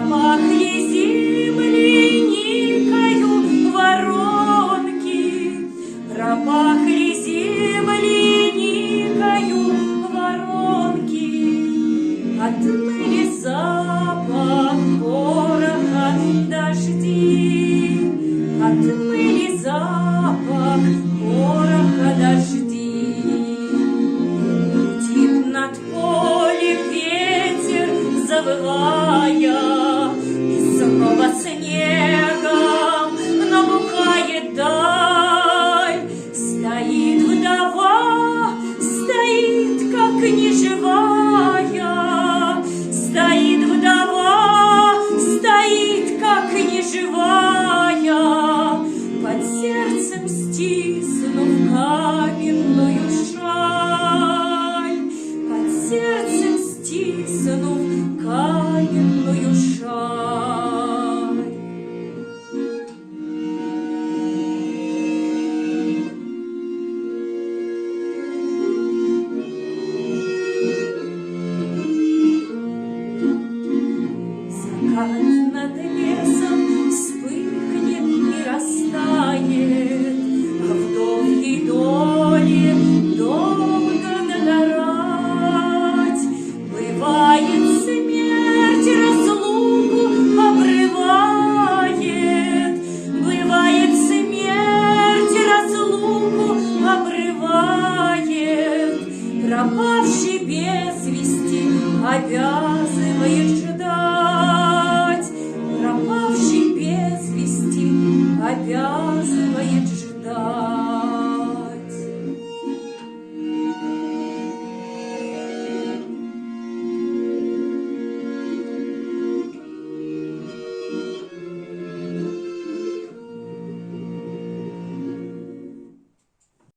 Пропахли земляникою воронки, пропахли земляникою воронки, отмыли запах пороха дожди, отмыли запах пороха дожди. Летит над полем ветер, завывая, и снова снегом набухает даль. Стоит вдова, стоит как неживая, стоит вдова, стоит как неживая, под сердцем стиснув каменную шаль, под сердцем стиснув каменную шаль. Закат над лесом вспыхнет и растает, а в долгой доле долго догорать. Бывает, смерть разлуку обрывает, бывает, смерть разлуку обрывает, пропавший без вести обязывает ждать, пропавший без вести обязывает